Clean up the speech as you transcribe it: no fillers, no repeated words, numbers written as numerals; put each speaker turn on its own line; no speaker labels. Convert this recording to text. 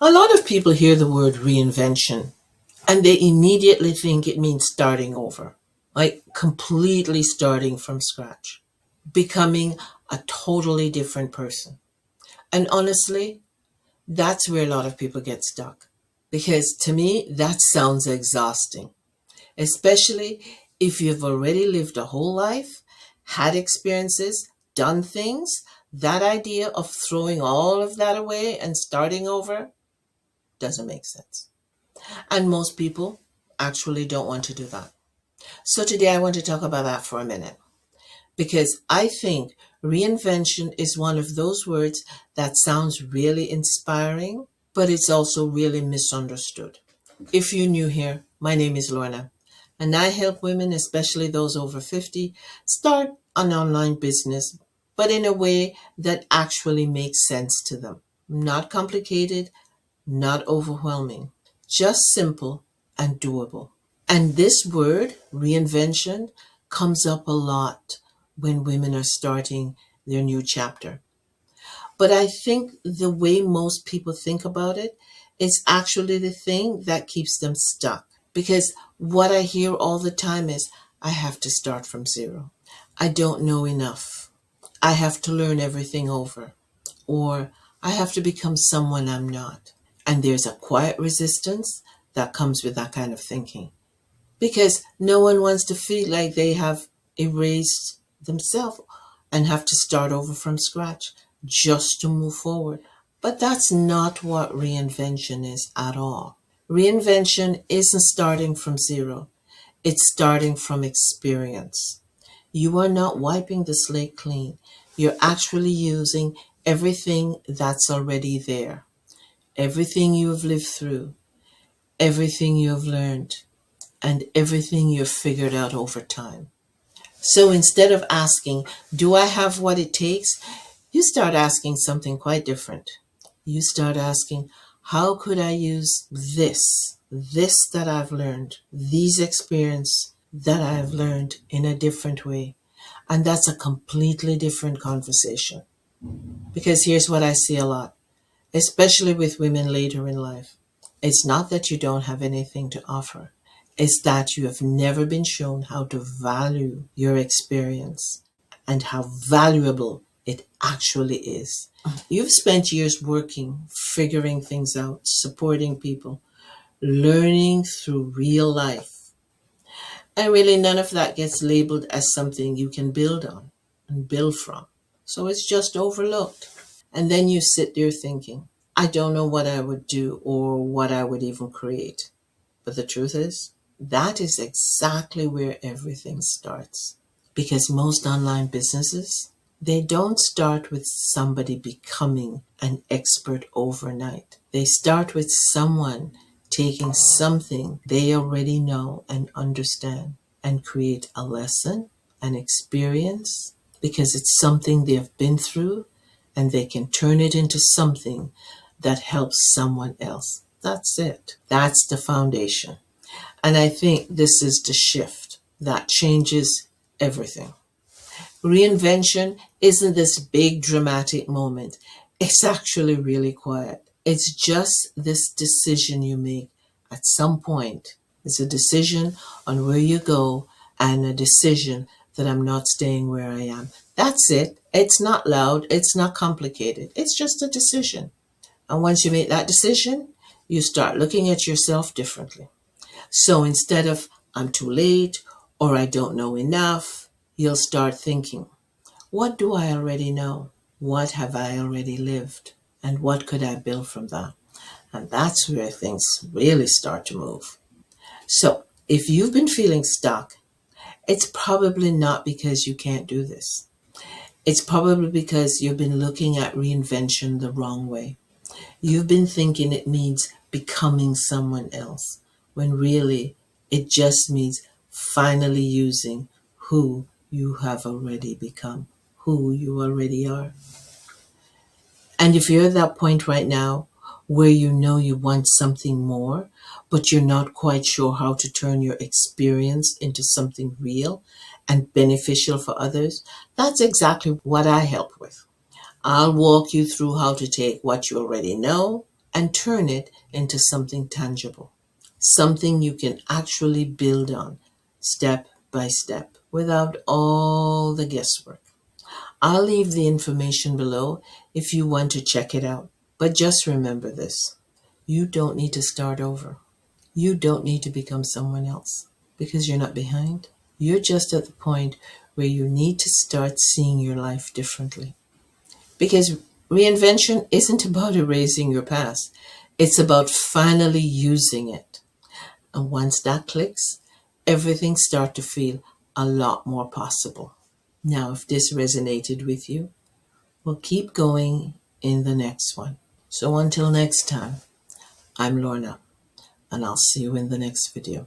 A lot of people hear the word reinvention and they immediately think it means starting over, like completely starting from scratch, becoming a totally different person. And honestly, that's where a lot of people get stuck. Because to me, that sounds exhausting, especially if you've already lived a whole life, had experiences, done things. That idea of throwing all of that away and starting over doesn't make sense. And most people actually don't want to do that. So today I want to talk about that for a minute because I think reinvention is one of those words that sounds really inspiring, but it's also really misunderstood. If you're new here, my name is Lorna, and I help women, especially those over 50, start an online business, but in a way that actually makes sense to them. Not complicated, not overwhelming, just simple and doable. And this word, reinvention, comes up a lot when women are starting their new chapter. But I think the way most people think about it is actually the thing that keeps them stuck. Because what I hear all the time is, I have to start from zero. I don't know enough. I have to learn everything over. Or I have to become someone I'm not. And there's a quiet resistance that comes with that kind of thinking. Because no one wants to feel like they have erased themselves and have to start over from scratch just to move forward. But that's not what reinvention is at all. Reinvention isn't starting from zero. It's starting from experience. You are not wiping the slate clean. You're actually using everything that's already there. Everything you have lived through, everything you have learned, and everything you've figured out over time. So instead of asking, do I have what it takes? You start asking something quite different. You start asking, how could I use this that I've learned, these experiences that I've learned in a different way? And that's a completely different conversation. Because here's what I see a lot, especially with women later in life. It's not that you don't have anything to offer. It's that you have never been shown how to value your experience and how valuable it actually is. You've spent years working, figuring things out, supporting people, learning through real life. And really none of that gets labeled as something you can build on and build from. So it's just overlooked. And then you sit there thinking, I don't know what I would do or what I would even create. But the truth is, that is exactly where everything starts. Because most online businesses, they don't start with somebody becoming an expert overnight. They start with someone taking something they already know and understand and create a lesson, an experience, because it's something they've been through and they can turn it into something that helps someone else. That's it. That's the foundation. And I think this is the shift that changes everything. Reinvention isn't this big dramatic moment. It's actually really quiet. It's just this decision you make at some point. It's a decision on where you go and a decision that I'm not staying where I am. That's it. It's not loud. It's not complicated. It's just a decision. And once you make that decision, you start looking at yourself differently. So instead of I'm too late or I don't know enough, you'll start thinking, what do I already know? What have I already lived? And what could I build from that? And that's where things really start to move. So if you've been feeling stuck, it's probably not because you can't do this. It's probably because you've been looking at reinvention the wrong way. You've been thinking it means becoming someone else, when really it just means finally using who you have already become, who you already are. And if you're at that point right now where you know you want something more, but you're not quite sure how to turn your experience into something real and beneficial for others, that's exactly what I help with. I'll walk you through how to take what you already know and turn it into something tangible, something you can actually build on step by step without all the guesswork. I'll leave the information below if you want to check it out. But just remember this: you don't need to start over. You don't need to become someone else because you're not behind. You're just at the point where you need to start seeing your life differently. Because reinvention isn't about erasing your past, it's about finally using it. And once that clicks, everything starts to feel a lot more possible. Now, if this resonated with you, we'll keep going in the next one. So until next time, I'm Lorna, and I'll see you in the next video.